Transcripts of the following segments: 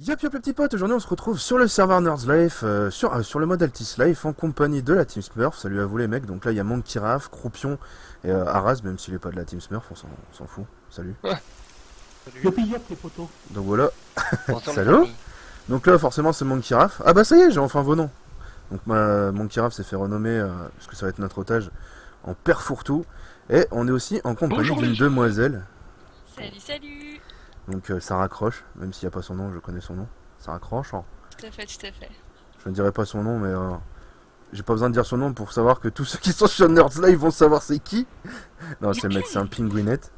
Yop yop les petits potes, aujourd'hui on se retrouve sur le serveur Nerds Life, sur le mode Altis Life, en compagnie de la Team Smurf. Salut à vous les mecs, donc là il y a Monkey Raf, Croupion et Aras, même s'il est pas de la Team Smurf, on s'en fout. Salut. Ouais. Yopi yop les potos. Donc voilà. Bonsoir, Salut. famille. Donc là forcément c'est Monkey Raf. Ah bah ça y est, j'ai enfin vos noms. Donc Monkey Raf s'est fait renommer, parce que ça va être notre otage, en Père Fourre-Tout. Et on est aussi en compagnie d'une demoiselle. Salut, salut. Donc ça raccroche, même s'il n'y a pas son nom, je connais son nom. Ça raccroche. Hein. Tout à fait, tout à fait. Je ne dirai pas son nom, mais j'ai pas besoin de dire son nom pour savoir que tous ceux qui sont sur Nerds Live vont savoir c'est qui. Non, c'est le mec, c'est un pingouinette.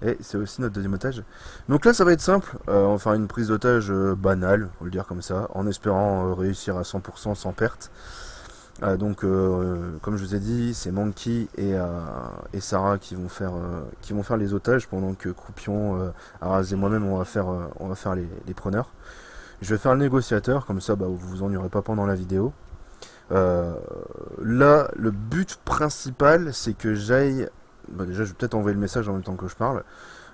Et c'est aussi notre deuxième otage. Donc là, ça va être simple. On va faire une prise d'otage banale, on va le dire comme ça, en espérant réussir à 100% sans perte. Donc, comme je vous ai dit, c'est Monkey et Sarah qui vont faire les otages, pendant que Croupion, Aras et moi-même, on va faire les preneurs. Je vais faire le négociateur, comme ça, bah, vous vous ennuierez pas pendant la vidéo. Là, le but principal, c'est que j'aille... Bah, déjà, je vais peut-être envoyer le message en même temps que je parle.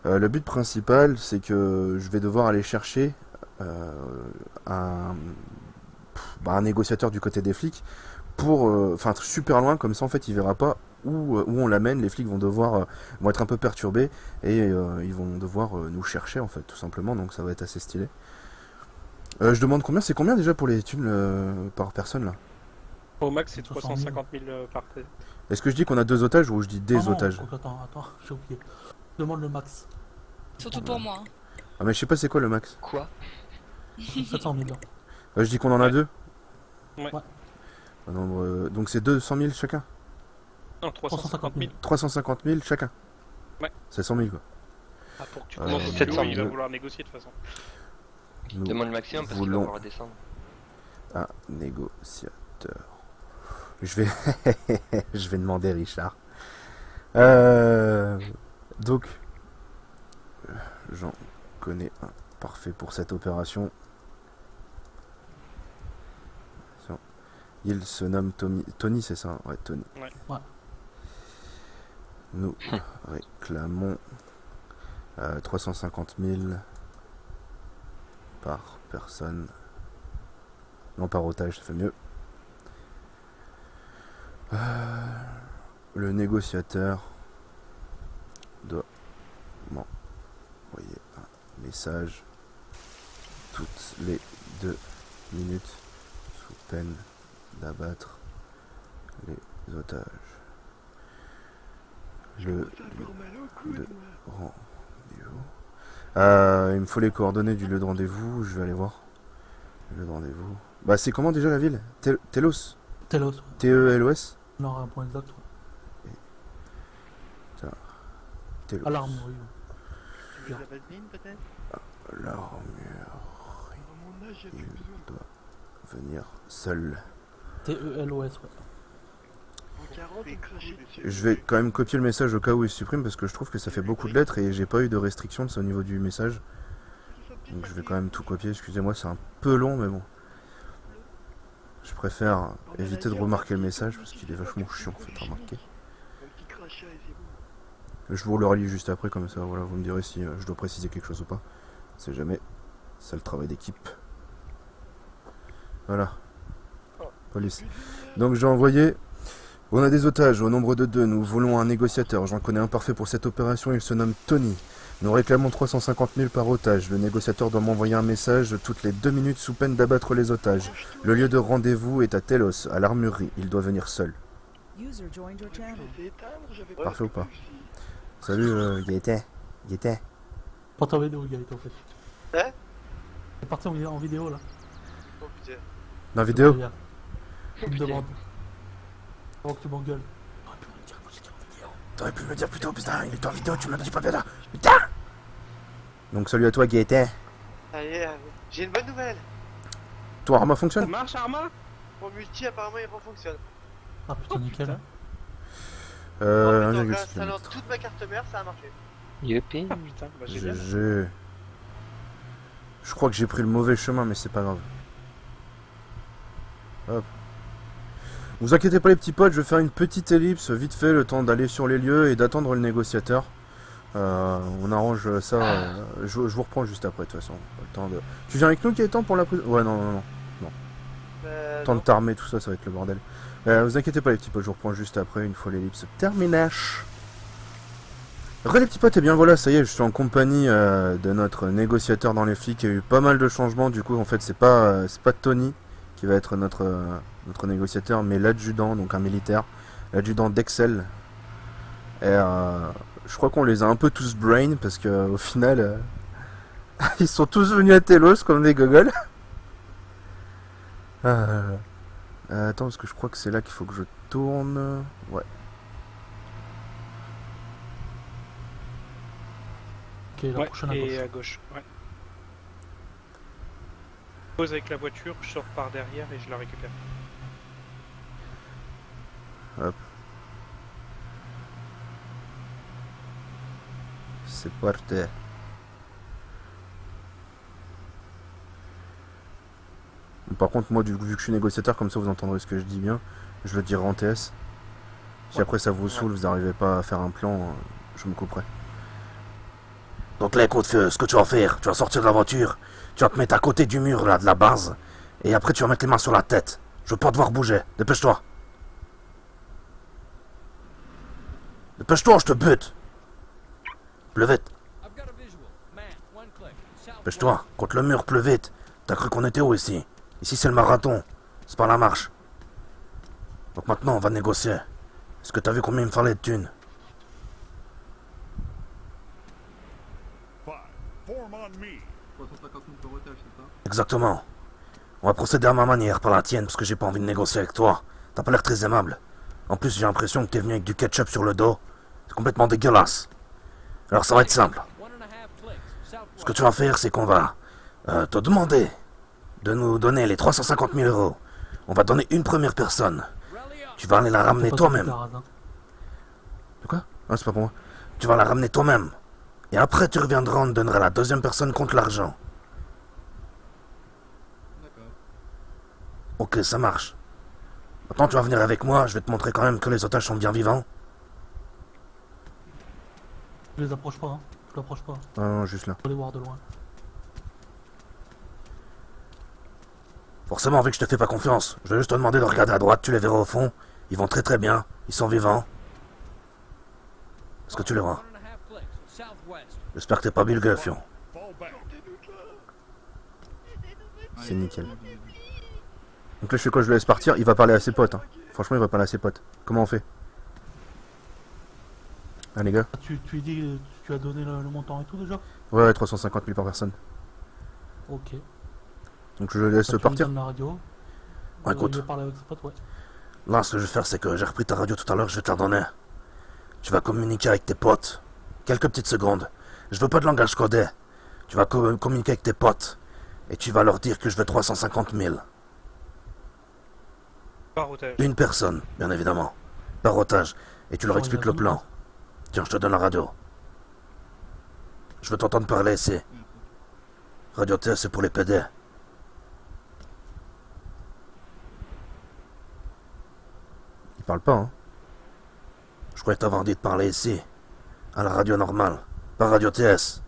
Le but principal, c'est que je vais devoir aller chercher un négociateur du côté des flics, enfin super loin, comme ça en fait il verra pas où on l'amène. Les flics vont être un peu perturbés et ils vont devoir nous chercher en fait, tout simplement, donc ça va être assez stylé. Je demande combien, c'est combien déjà pour les thunes par personne là? Au max c'est 350 000 par tête. Est-ce que je dis qu'on a 2 otages ou je dis des otages? Attends, j'ai oublié. Demande le max. Surtout pour moi. Hein. Ah mais je sais pas c'est quoi le max. Quoi? 700 000. Je dis qu'on en a 2. Ouais. Donc c'est 200 000 chacun? Non, 350 000. 350 000 chacun? Ouais. C'est 100 000 quoi. Ah, pour que tu commences 700 000. il va vouloir négocier de toute façon. Nous Demande le maximum parce qu'il va falloir redescendre. un négociateur. Je vais je vais demander Richard. Donc j'en connais un parfait pour cette opération. Il se nomme Tony, c'est ça? Ouais, Tony. Ouais. Nous réclamons 350 000 par personne. Non, par otage, ça fait mieux. Le négociateur doit m'envoyer un message toutes les 2 minutes sous peine d'abattre les otages. Le lieu de rendez-vous. Il me faut les coordonnées du lieu de rendez-vous. Je vais aller voir. Le lieu de rendez-vous. Bah c'est comment déjà la ville? Telos. Telos. T-E-L-O-S. Non, un point exact. Telos. À l'armurerie. La vaseline peut-être? L'armure. À mon âge, j'ai Il plus besoin. doit venir seul. T-E-L-O-S, ouais. En 40, on crachait dessus. Je vais quand même copier le message au cas où il se supprime, parce que je trouve que ça fait beaucoup de lettres et j'ai pas eu de restriction de ça au niveau du message. Donc je vais quand même tout copier, excusez-moi, c'est un peu long mais bon. Je préfère éviter de remarquer le message parce qu'il est vachement chiant, faites remarquer. Un petit crachat et c'est bon. Je vous le relis juste après, comme ça, voilà, vous me direz si je dois préciser quelque chose ou pas. C'est jamais, c'est le travail d'équipe. Voilà. Police. Donc j'ai envoyé... On a des otages au nombre de 2, nous voulons un négociateur, j'en connais un parfait pour cette opération, il se nomme Tony. Nous réclamons 350 000 par otage, le négociateur doit m'envoyer un message toutes les 2 minutes sous peine d'abattre les otages. Le lieu de rendez-vous est à Telos, à l'armurerie, il doit venir seul. User joined your channel. Laissez éteindre, j'avais pas Parfait ou pas? prévu aussi. Salut Gaëtan. Porte en vidéo, Gaëtan, en fait. Hein? C'est parti en vidéo, là. Oh putain. Dans la vidéo? Il me demande. Avant que tu m'engueules. T'aurais pu me dire plus tôt, putain, il est en vidéo, tu me l'as dit pas bien là. Putain! Donc salut à toi Gaëtan. Allez, j'ai une bonne nouvelle. Toi Arma Ça fonctionne? marche, Arma? Mon multi apparemment il refonctionne. Ah putain, nickel. En fait, en 1,6 réinstallant km. toute ma carte mère, ça a marché. Youpi. Ah putain, bah génial. Je crois que j'ai pris le mauvais chemin, mais c'est pas grave. Hop. Vous inquiétez pas les petits potes, je vais faire une petite ellipse vite fait, le temps d'aller sur les lieux et d'attendre le négociateur. On arrange ça. Je vous reprends juste après, de toute façon. Pas le temps de... Tu viens avec nous, Gaëtan, pour la prise? Ouais, non. Temps de t'armer, tout ça, ça va être le bordel. Vous inquiétez pas, les petits potes, je vous reprends juste après, une fois l'ellipse terminée. Re les petits potes, et bien voilà, ça y est, je suis en compagnie de notre négociateur dans les flics. Il y a eu pas mal de changements, du coup, en fait, c'est pas Tony qui va être notre négociateur, mais l'adjudant, donc un militaire, l'adjudant d'Excel. Et je crois qu'on les a un peu tous brain, parce que au final, ils sont tous venus à Telos comme des gogoles. Attends, parce que je crois que c'est là qu'il faut que je tourne. Ouais. Ok, la Ouais, prochaine à et gauche. à gauche. Ouais. Je pose avec la voiture, je sors par derrière et je la récupère. Hop. C'est parti. Par contre, moi, vu que je suis négociateur, comme ça vous entendrez ce que je dis bien, je le dirai en TS. Si après ça vous saoule, vous n'arrivez pas à faire un plan, je me couperai. Donc là, écoute, ce que tu vas faire, tu vas sortir de la voiture, tu vas te mettre à côté du mur là de la base, et après tu vas mettre les mains sur la tête. Je veux pas te voir bouger, dépêche-toi. Dépêche-toi, je te bute. Plus vite. Dépêche-toi, contre le mur, plus vite. T'as cru qu'on était où ici? Ici c'est le marathon, c'est pas la marche. Donc maintenant on va négocier. Est-ce que t'as vu combien il me fallait de thunes? Exactement. On va procéder à ma manière, pas la tienne, parce que j'ai pas envie de négocier avec toi. T'as pas l'air très aimable. En plus, j'ai l'impression que t'es venu avec du ketchup sur le dos. C'est complètement dégueulasse. Alors ça va être simple. Ce que tu vas faire, c'est qu'on va te demander de nous donner les 350 000 euros. On va donner une première personne. Tu vas aller la ramener toi-même. De quoi? Ah, c'est pas pour moi. Tu vas la ramener toi-même. Et après, tu reviendras, on te donnera la deuxième personne contre l'argent. Ok, ça marche. Maintenant, tu vas venir avec moi. Je vais te montrer quand même que les otages sont bien vivants. Je les approche pas, hein. Je l'approche pas. Ah non, juste là. Je vais les voir de loin. Forcément, vu que je te fais pas confiance, je vais juste te demander de regarder à droite. Tu les verras au fond. Ils vont très très bien. Ils sont vivants. Est-ce que tu les vois? J'espère que t'es pas bu le gueufion. C'est nickel. Donc là, je fais quoi? Je le laisse partir. Il va parler à ses potes. Hein. Franchement, il va parler à ses potes. Comment on fait? Ah, les gars? Tu dis, tu as donné le montant et tout déjà? Ouais, 350 000 par personne. Ok. Donc je le laisse Tu me partir. donnes la radio. Ouais, écoute. Il va parler avec ses potes, ouais. Là, ce que je vais faire, c'est que j'ai repris ta radio tout à l'heure, je vais te la donner. Tu vas communiquer avec tes potes. Quelques petites secondes. Je veux pas de langage codé. Tu vas communiquer avec tes potes. Et tu vas leur dire que je veux 350 000. Par otage. Une personne, bien évidemment. Par otage. Et tu leur Oh, expliques il a le dit, plan. Tiens, je te donne la radio. Je veux t'entendre parler ici. Radio TS, c'est pour les PD. Il parle pas, hein. Je croyais t'avoir dit de parler ici. À la radio normale. Pas Radio TS.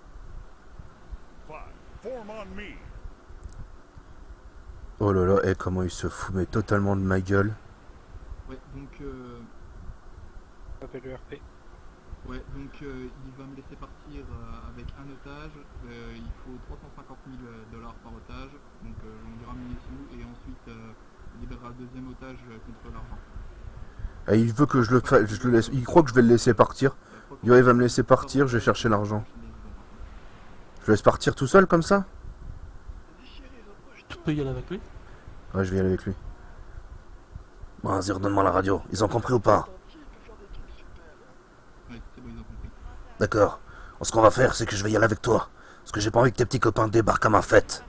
Oh là là, et comment il se fout mais totalement de ma gueule. Ouais, donc, Appelle le RP. ouais, donc il va me laisser partir avec un otage. Il faut 350 000 dollars par otage. Donc on lui ramène les sous et ensuite il libérera le deuxième otage contre l'argent. Et il veut que je le laisse. Il croit que je vais le laisser partir. Il va me laisser partir, je vais chercher l'argent. Je le laisse partir tout seul comme ça? Tu peux y aller avec lui? Ouais, je vais y aller avec lui. Bon, vas-y, redonne-moi la radio. Ils ont compris ou pas? Ouais, c'est bon, ils ont compris. D'accord. Ce qu'on va faire, c'est que je vais y aller avec toi. Parce que j'ai pas envie que tes petits copains débarquent à ma fête.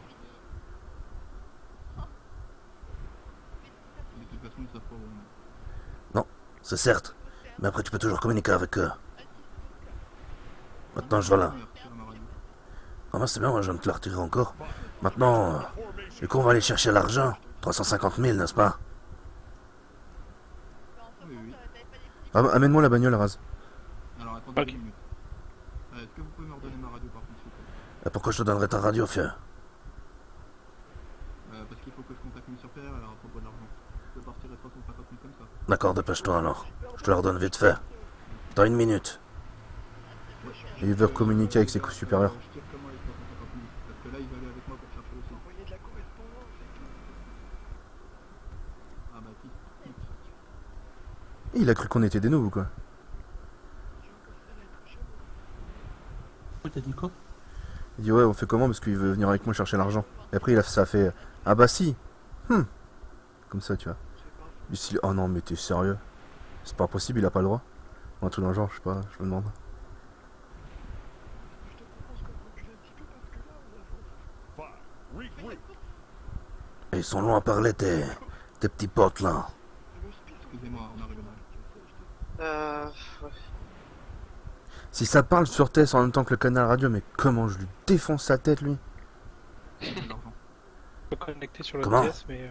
De toute façon, ils savent pas vraiment. C'est certes. Mais après, tu peux toujours communiquer avec eux. Maintenant, je vais là. Il va retirer ma radio. Ah bah c'est bien, moi, je viens de te la retirer encore. Maintenant, du coup, on va aller chercher l'argent. 350 000, n'est-ce pas? Oui, oui. Ah, amène-moi la bagnole, Raz. Alors attendez Ok. une minute. Et pourquoi je te donnerais ta radio, fieu? Parce qu'il faut que je contacte M. Père alors à propos de l'argent. Je partirai 350 000 comme ça. D'accord, dépêche-toi alors. Je te la redonne vite fait. Dans 1 minute. Et il veut communiquer avec ses supérieurs. Je tire comment les 350 000 parce que là il va aller avec moi pour chercher le sang. Ah bah si. Il a cru qu'on était des noobs ou quoi? T'as dit quoi? Il dit ouais, on fait comment parce qu'il veut venir avec moi chercher l'argent. Et après ça fait ah bah si. Comme ça tu vois. Ici, oh non mais t'es sérieux? C'est pas possible, il a pas le droit. Un truc dans le genre, je sais pas, je me demande. Et ils sont loin à parler, tes petits potes là. Excusez-moi, on arrive mal. Ouais. Si ça parle sur TS en même temps que le canal radio, mais comment je lui défonce sa tête lui? L'argent. Je peux connecter sur le Comment TS, mais.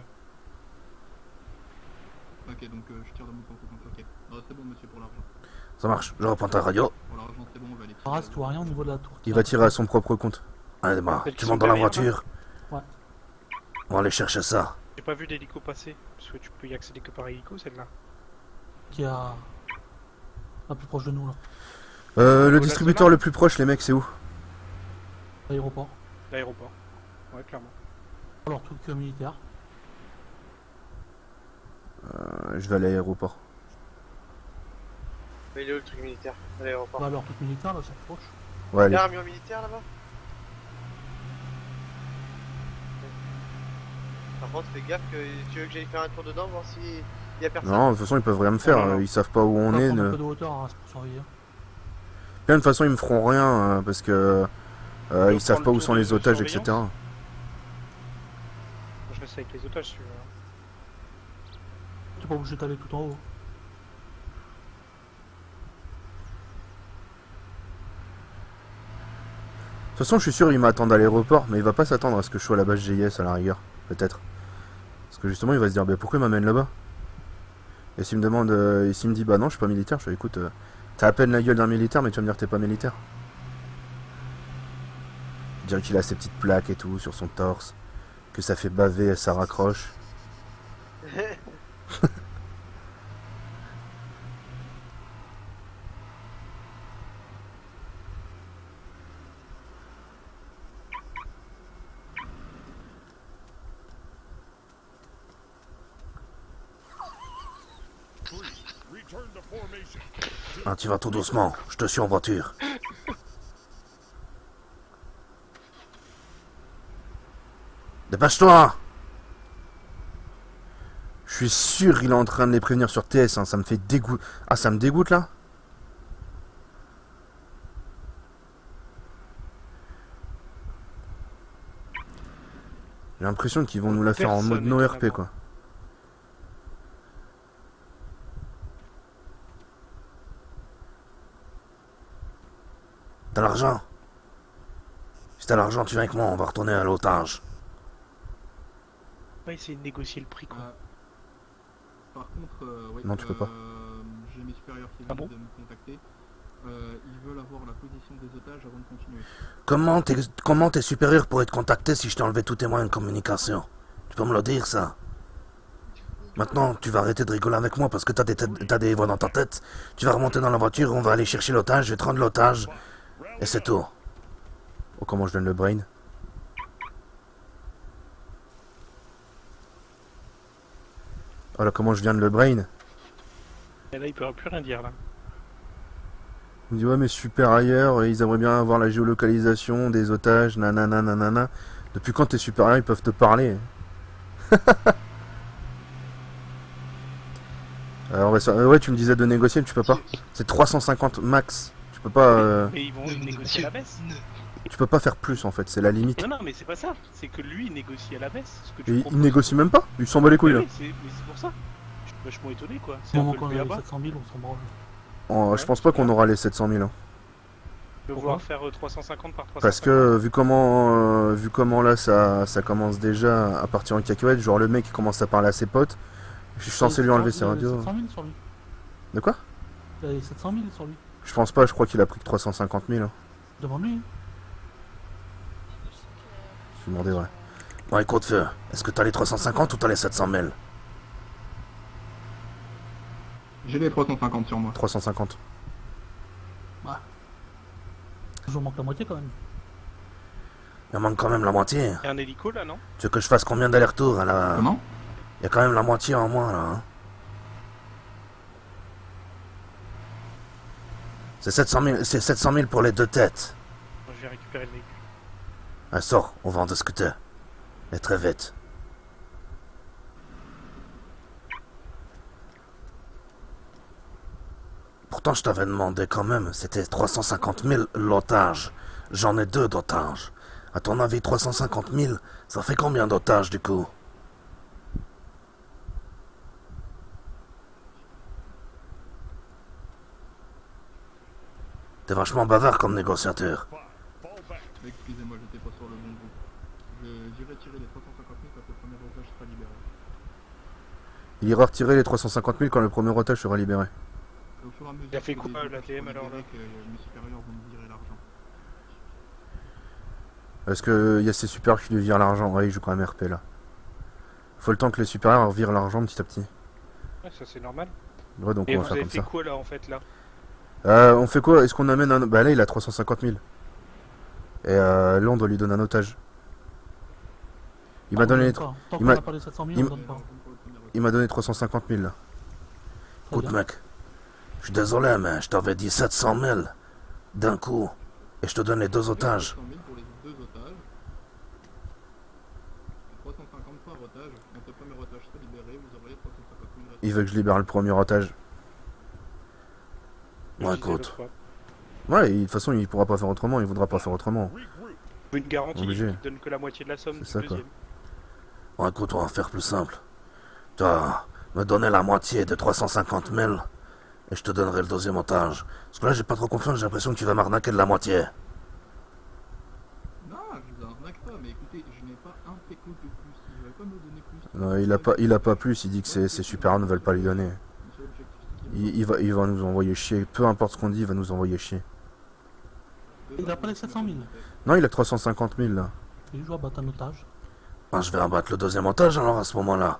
Ok, donc je tire dans mon compte. Ok. Non, c'est bon, monsieur, pour l'argent. Ça marche, je reprends ta radio. Pour l'argent, c'est bon, on va aller. Reste ou rien au niveau de la tour. Il va tirer à son propre compte. Allez, bah, Celle tu qui montes dans la sont derrière, voiture. Ouais. On va aller chercher ça. J'ai pas vu d'hélico passer, parce que tu peux y accéder que par hélico, celle-là. Qui est à plus proche de nous là. Le distributeur le plus proche, les mecs, c'est où? L'aéroport. L'aéroport. Ouais, clairement. Alors truc militaire. Je vais à l'aéroport. Mais il est où le truc militaire à l'aéroport? Bah alors truc militaire là, c'est proche. Ouais, Il y allez. a un camion militaire là-bas? Par contre, fais gaffe que tu veux que j'aille faire un tour dedans, voir s'il y a personne. Non, de toute façon, ils peuvent rien me faire. Non, non. Ils savent pas où on va est. prendre un Ne... peu de hauteur, hein, c'est pour surveiller. De toute façon, ils me feront rien parce que peut ils savent prendre pas le où tour sont de les otages, surveillance. etc. Moi, je reste avec les otages, si tu veux. T'es pas obligé d'aller tout en haut. De toute façon, je suis sûr, il m'attend à l'aéroport, mais il va pas s'attendre à ce que je sois à la base GIS à la rigueur, peut-être. Parce que justement, il va se dire, bah, pourquoi il m'amène là-bas? Et s'il me demande, et s'il me dit, bah non, je suis pas militaire, je fais, écoute, t'as à peine la gueule d'un militaire, mais tu vas me dire que t'es pas militaire. Je dirais qu'il a ses petites plaques et tout sur son torse, que ça fait baver, ça raccroche. Ah, tu vas tout doucement. Je te suis en voiture. Dépêche-toi! Je suis sûr qu'il est en train de les prévenir sur TS, hein, ça me fait dégoût. Ah, ça me dégoûte là? J'ai l'impression qu'ils vont nous la faire en mode Personne no n'est RP là-bas. quoi. T'as l'argent? Si t'as l'argent, tu viens avec moi, on va retourner à l'otage. On va essayer de négocier le prix, quoi. Par contre, ouais, Non, tu peux pas. j'ai mes supérieurs qui Ah viennent bon de me contacter. Ils veulent avoir la position des otages avant de continuer. Comment tes supérieurs pourraient te contacter si je t'ai enlevé tous tes moyens de communication? Tu peux me le dire, ça? Maintenant, tu vas arrêter de rigoler avec moi parce que t'as des voix dans ta tête. Tu vas remonter dans la voiture, on va aller chercher l'otage, je vais te rendre l'otage. Et c'est tout. Oh, comment je donne le brain? Oh là, comment je viens de le brain? Et là, il peut plus rien dire, là. Il me dit ouais mais super ailleurs, ils aimeraient bien avoir la géolocalisation des otages, nanana nanana. Depuis quand tes supérieurs ils peuvent te parler? Alors ouais tu me disais de négocier mais tu peux pas. C'est 350 max. Tu peux pas Mais ils vont négocier à la baisse. tu peux pas faire plus en fait, c'est la limite. Non, non, mais c'est pas ça. C'est que lui, il négocie à la baisse. Ce que Et tu il proposes. négocie même pas, il s'en bat les couilles là. Oui, mais c'est pour ça. Je suis vachement étonné, quoi. Au C'est un moment peu qu'on le a les là-bas. 700 000, on s'en branle. Oh, je pense pas qu'on aura les 700 000. Hein. De Pourquoi vouloir faire 350 par 350. Parce que vu comment là ça commence déjà à partir en cacahuète, genre le mec il commence à parler à ses potes, je suis censé lui enlever ses radios. 700 000 sur lui. De quoi? Il y a 700 000 sur lui. Je pense pas, je crois qu'il a pris que 350 000. Hein. Demande-lui. Je me demandais, ouais. Bon, écoute, feu, est-ce que t'as les 350 ou t'as les 700 000? J'ai les 350 sur moi. 350. Je manque la moitié quand même. Il en manque quand même la moitié. Il y a un hélico là, non? Tu veux que je fasse combien d'allers-retours à la... Comment? Il y a quand même la moitié en moins, là. Hein. C'est 700 000 pour les deux têtes. Je vais récupérer le véhicule. Ah, sors, on va en discuter. Et très vite. Pourtant, je t'avais demandé quand même, c'était 350 000 l'otage. J'en ai 2 d'otages. À ton avis, 350 000, ça fait combien d'otages du coup? T'es vachement bavard comme négociateur. Excusez-moi, j'étais pas sur le bon groupe. J'irai tirer les 350 000 quand le premier otage sera libéré. Il ira retirer les 350 000 quand le premier otage sera libéré. Au fur et à mesure Il a fait que quoi, les otages l'ATM, seront alors, là libérés, que mes supérieurs vont me virer l'argent. Est-ce qu'il y a ses supérieurs qui lui virent l'argent? Ouais, il joue quand même RP là. Faut le temps que les supérieurs virent l'argent petit à petit. Ouais, ça c'est normal. Ouais, donc Et on vous va faire avez comme fait ça. quoi là en fait là? On fait quoi? Est-ce qu'on amène un... Bah là, il a 350 000. Et là, on doit lui donner un otage. Il m'a donné les... Tant il qu'on m'a- n'a pas les 700 000, il on donne pas. Il m'a donné 350 000 là. Très Écoute bien. mec, je suis désolé mais je t'avais dit 700 000 d'un coup. Et je te donne les 2 otages. 700 000 pour les deux otages. 350 par otage. Quand le premier otage sera libéré, vous aurez 350 000 restants. Il veut que je libère le premier otage. Bon, Je disais écoute. l'autre fois. Ouais, de toute façon, il pourra pas faire autrement, il voudra pas faire autrement. Une garantie Obligé. qui donne que la moitié de la somme C'est du ça, quoi. deuxième. Bon écoute, on va faire plus simple. Tu vas me donner la moitié de 350 000 et je te donnerai le deuxième otage. Parce que là j'ai pas trop confiance, j'ai l'impression que tu vas m'arnaquer de la moitié. Non, je vous arnaque pas, mais écoutez, je n'ai pas un péco de plus. Il va pas me donner plus. Non, il a pas plus, il dit que ses supérieurs ne veulent pas lui donner. C'est l'objectif, c'est qu'il Il va nous envoyer chier. Peu importe ce qu'on dit, il va nous envoyer chier. Il a pas les 700 000. Non, il a que 350 000 là. Il joue à battre un otage. Ben, je vais abattre le deuxième otage alors à ce moment-là.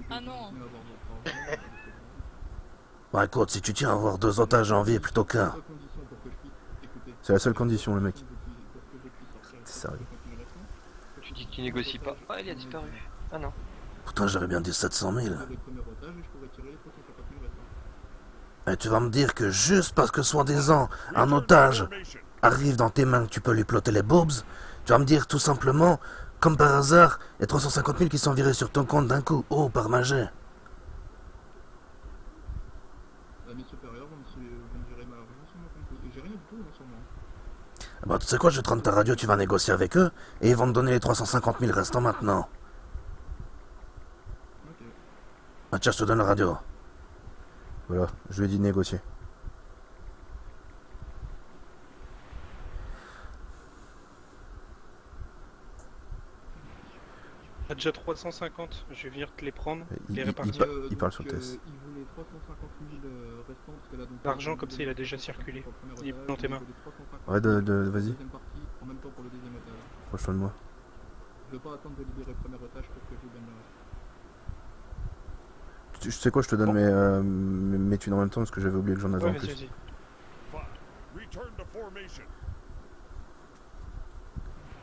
Ah non. Bah écoute, si tu tiens à avoir 2 otages en vie plutôt qu'un. C'est la seule condition, le mec. C'est sérieux. Tu dis que tu négocies pas. Ah, il a disparu. Ah non. Pourtant j'avais bien dit 700 000. le premier otage et je pourrais tirer les 350 000 restants. Et tu vas me dire que juste parce que soi-disant un otage arrive dans tes mains que tu peux lui plotter les boobs, tu vas me dire tout simplement, comme par hasard, il y a 350 000 qui sont virés sur ton compte d'un coup. Oh, par magie. Mes supérieurs vont me virer ma argent sur mon compte. Et j'ai rien du tout hein, sur moi. Bah tu sais quoi, je vais te rendre ta radio, tu vas négocier avec eux, et ils vont te donner les 350 000 restants maintenant. Ok. Ah tiens, je te donne la radio. Voilà, je lui ai dit de négocier. T'as déjà 350, je vais venir te les prendre, Il- les il- répartir. il parle sur le TS. Il voulait 350 000 restants parce que là donc. L'argent comme ça il a déjà circulé. Il est dans tes mains. Ouais, vas-y, Deuxième partie en même temps pour le deuxième otage. proche de moi. Je veux pas attendre de libérer le premier otage pour que je gagne le reste. Tu sais quoi, je te donne mes thunes en même temps parce que j'avais oublié que j'en avais Ouais, en vas-y, plus. vas-y.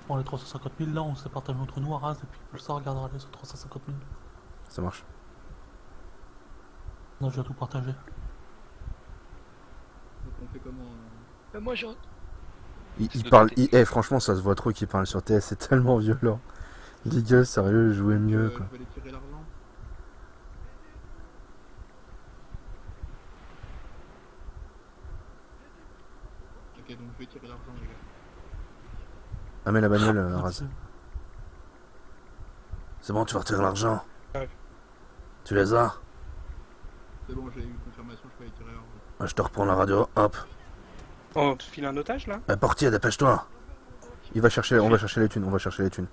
Bon, les 350 000 là, on se les partage entre nous à Raz et puis plus ça regardera les autres 350 000. Ça marche. On a déjà tout partagé. Donc on fait comment Moi j'ai. Il C'est de parle. côté. Franchement, ça se voit trop qu'il parle sur TS, c'est tellement violent. Les gars, sérieux, jouez mieux quoi. Je vais aller tirer l'argent. Ok, donc je vais tirer l'argent les gars. Amène la bagnole, Raz. C'est bon, tu vas retirer l'argent. Ouais. Tu les as? C'est bon, j'ai eu confirmation, je peux aller tirer l'argent. Ouais, je te reprends la radio, hop. On te file un otage là? Portier, dépêche-toi. On va chercher les thunes, on va chercher les thunes.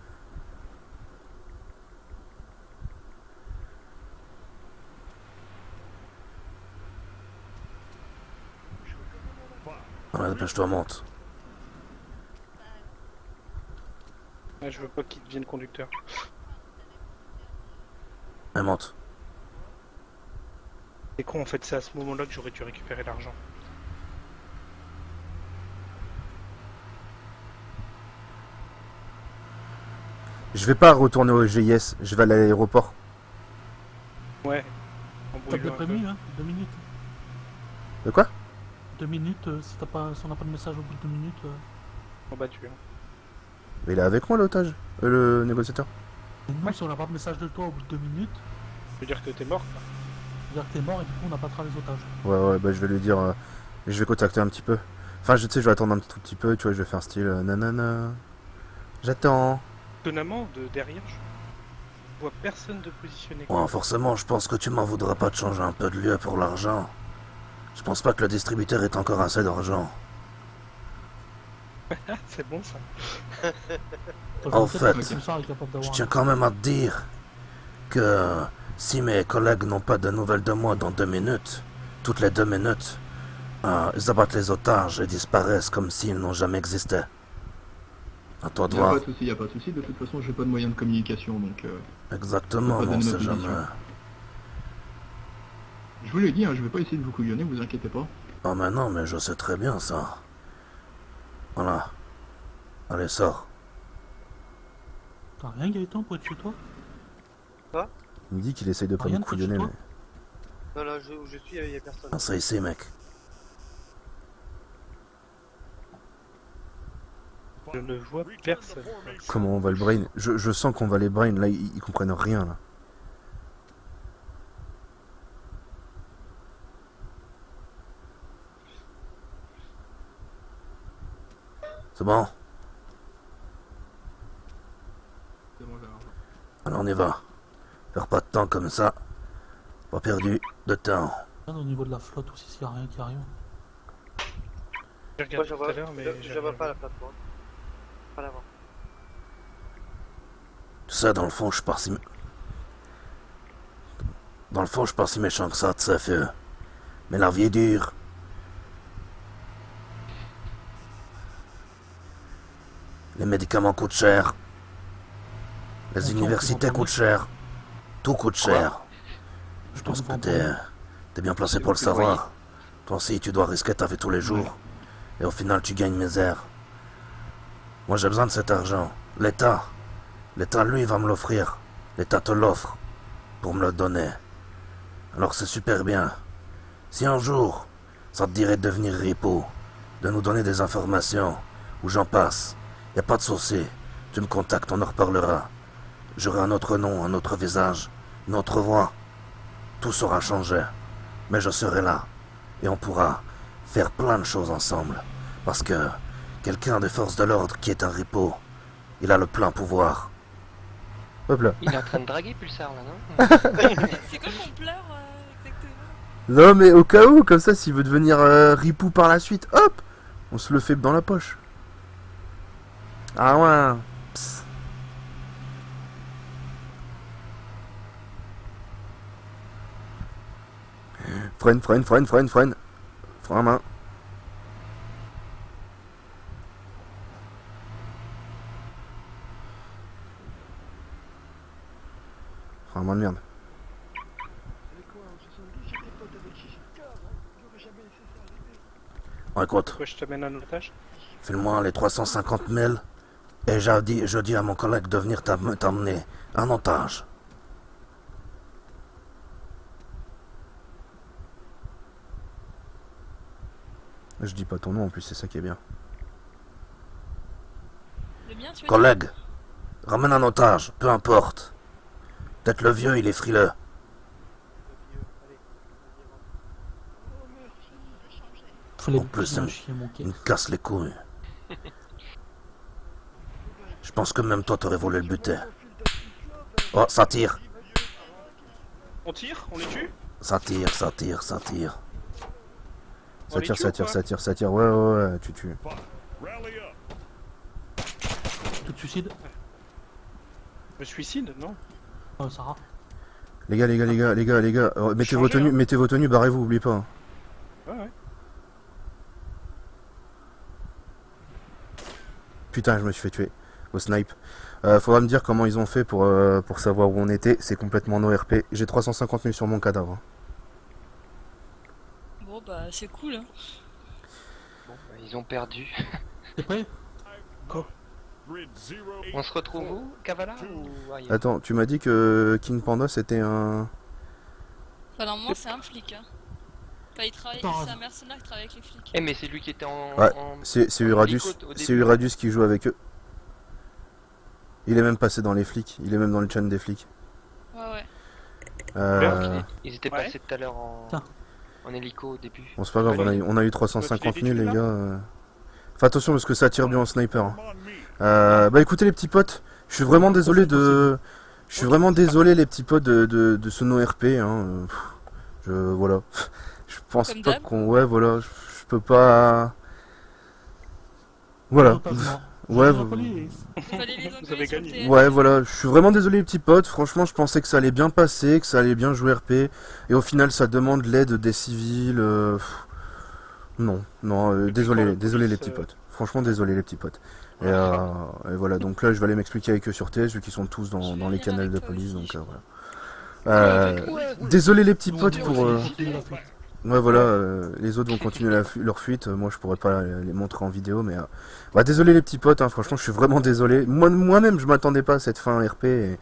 Ouais, dépêche-toi, monte. Ouais, je veux pas qu'il devienne conducteur. Et monte. C'est con, en fait, c'est à ce moment-là que j'aurais dû récupérer l'argent. Je vais pas retourner au GIS, je vais à l'aéroport. Ouais. T'as Embrouille-le bien un peu. prévenu, hein, 2 minutes. De quoi? 2 minutes, si on n'a pas de message au bout de 2 minutes. En battu. Hein. Mais il est avec moi l'otage, le négociateur. Et nous, si on n'a pas de message de toi au bout de 2 minutes, Ça veut dire que t'es mort, quoi. c'est-à-dire que t'es mort et du coup on n'appâtera les otages. Ouais, bah je vais lui dire, je vais contacter un petit peu. Enfin, tu sais, je vais attendre un tout petit peu, tu vois, je vais faire un style nanana. J'attends. Étonnamment, de derrière, je vois personne de positionné. Ouais, forcément, je pense que tu m'en voudras pas de changer un peu de lieu pour l'argent. Je pense pas que le distributeur ait encore assez d'argent. C'est bon, ça. En Je sais pas fait, si Richard est capable Je d'avoir tiens un- quand même à te dire que si mes collègues n'ont pas de nouvelles de moi dans 2 minutes, toutes les 2 minutes, ils abattent les otages et disparaissent comme s'ils n'ont jamais existé. À toi de Y a pas voir. de souci, y a pas de souci. De toute façon, j'ai pas de moyen de communication, donc Exactement, Faut pas on donner sait ma position. jamais. je vous l'ai dit, hein, je vais pas essayer de vous couillonner, vous inquiétez pas. Oh mais non, mais je sais très bien ça. Voilà. Allez, sors. T'as rien Gaëtan pour être chez toi? Il me dit qu'il essaye de pas Rien me de chez couillonner, toi mais... Non, là, où je suis, y a personne. On sait ici, mec. Je ne vois personne. Comment on va le brain? Je sens qu'on va les brain, là, ils comprennent rien, là. C'est bon? C'est bon, j'ai l'argent. Alors on y va. Perds pas de temps comme ça. Pas perdu de temps. Regarde au niveau de la flotte aussi s'il y a rien qui arrive. J'ai Moi, regardé j'en tout à vois, l'heure, mais j'en vois pas la plateforme. Pas l'avant. Tu sais, dans le fond, je suis pas si... Dans le fond, je suis pas si méchant que ça, tu sais, feu. Mais la vie est dure. Les médicaments coûtent cher. Les Attends, universités ils vont coûtent cher. Tout coûte cher. Je Ils pense vont que prendre- t'es bien placé pour le savoir. Toi aussi, tu dois risquer ta vie tous les jours. Et au final, tu gagnes misère. Moi, j'ai besoin de cet argent. L'État, lui, va me l'offrir. L'État te l'offre pour me le donner. Alors c'est super bien. Si un jour, ça te dirait de devenir ripo, de nous donner des informations, ou j'en passe, y a pas de souci. Tu me contactes, on en reparlera. J'aurai un autre nom, un autre visage, une autre voix. Tout sera changé. Mais je serai là. Et on pourra faire plein de choses ensemble. Parce que quelqu'un des forces de l'ordre qui est un ripo, il a le plein pouvoir. Hop là. Il est en train de draguer Pulsar là, non? C'est quoi qu'on pleure exactement? Non, mais au cas où, comme ça, s'il veut devenir ripou par la suite, hop, on se le fait dans la poche. Ah ouais. Psst. Freine. Frein à main. Frein à main de merde. Bon, écoute, Pourquoi je t'amène un otage? file-moi les 350 000 et je dis à mon collègue de venir t'emmener un otage. Je dis pas ton nom en plus, c'est ça qui est bien. Le mien, tu veux dire? Collègue, ramène un otage, peu importe. Peut-être le vieux, il est frileux. Fallait En plus, bien ça me- chier mon Il quai. me casse les couilles. Je pense que même toi, t'aurais voulu le buter. Oh, ça tire. On tire? On les tue? Ça tire. Ça On les tire, tue ça tire. Ouais, tu tues. Tu te suicides? Je me suicide, non? Sarah. Les gars, mettez Changez, vos tenues, hein. barrez-vous, oubliez pas. Ouais. Putain, je me suis fait tuer. au snipe. Faudra me dire comment ils ont fait pour savoir où on était. C'est complètement no RP. J'ai 350 000 sur mon cadavre. Bon bah c'est cool. Hein. Bon, bah, ils ont perdu. T'es prêt? On se retrouve où? Kavala ou ailleurs? Attends, tu m'as dit que King Panda c'était un... Bah normalement c'est un flic. Hein. Enfin, il travaille, Attends, c'est un mercenaire qui travaille avec les flics. Eh mais c'est lui qui était en... Ouais, en- c'est en Uradus. hélico au C'est début. Uradus qui joue avec eux. Il est même passé dans les flics. Il est même dans le channel des flics. Ouais ouais. Ils étaient Ouais. passés tout à l'heure en... Tiens. en hélico au début. Bon, c'est pas grave, on a eu 350 000 les là gars. Fais attention parce que ça tire bien en sniper. Hein. Bah écoutez les petits potes, je suis vraiment désolé de... Je suis vraiment désolé les petits potes de ce no RP. Hein. Voilà. Je pense Comme pas d'hab. qu'on... Ouais voilà, je peux pas... Voilà. Ouais, La police. Fallait les Vous engueuler avez sur le gagné. TF. Ouais, voilà, je suis vraiment désolé les petits potes, franchement je pensais que ça allait bien passer, que ça allait bien jouer RP, et au final ça demande l'aide des civils, non, désolé, désolé les petits potes, franchement désolé les petits potes. Et voilà, donc là je vais aller m'expliquer avec eux sur TS, vu qu'ils sont tous Je vais dans les venir canals avec de toi police, aussi, donc je voilà. Désolé les petits Nous, potes on pour... continue la fuite. Ouais voilà, les autres vont continuer leur fuite, moi je pourrais pas les montrer en vidéo, mais... Bah désolé les petits potes, hein, franchement je suis vraiment désolé. Moi-même je m'attendais pas à cette fin RP, et...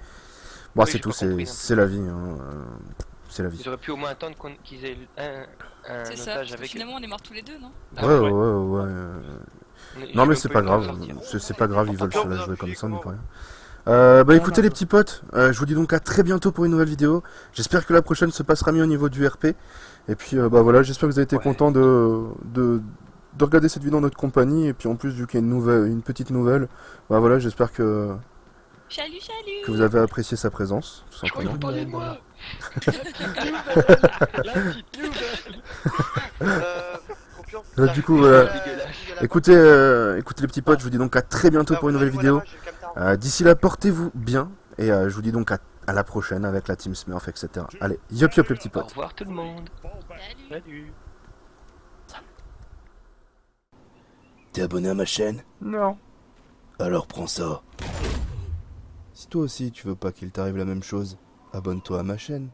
Bon Oui, c'est j'ai tout, pas compris non c'est la vie, hein, c'est la vie. Ils auraient pu au moins attendre qu'ils aient un C'est ça, otage parce que avec eux. finalement on est morts tous les deux, non? Ah Ouais, ouais. ouais. J'ai Non mais même c'est eu pas le temps de grave, sortir. c'est pas grave, ils veulent se Encore la vous jouer comme appuyez ça, mais comment pas rien. Bah écoutez les petits potes, je vous dis donc à très bientôt pour une nouvelle vidéo. J'espère que la prochaine se passera mieux au niveau du RP. Et puis bah voilà, j'espère que vous avez été Ouais. contents de regarder cette vidéo en notre compagnie. Et puis en plus vu qu'il y a une petite nouvelle, bah voilà, j'espère que Salut, salut! vous avez apprécié sa présence, tout Je crois simplement. qu'on parlait de moi. Confiance. Du coup, voilà. Dégueulasse. Écoutez les petits potes, je vous dis donc à très bientôt pour une nouvelle vidéo. D'ici là, portez-vous bien. Et je vous dis donc à la prochaine avec la Team Smurf, etc. Allez, yop les petits Au potes. revoir tout le monde. Salut! Salut. T'es abonné à ma chaîne? Non. Alors prends ça. Si toi aussi tu veux pas qu'il t'arrive la même chose, abonne-toi à ma chaîne.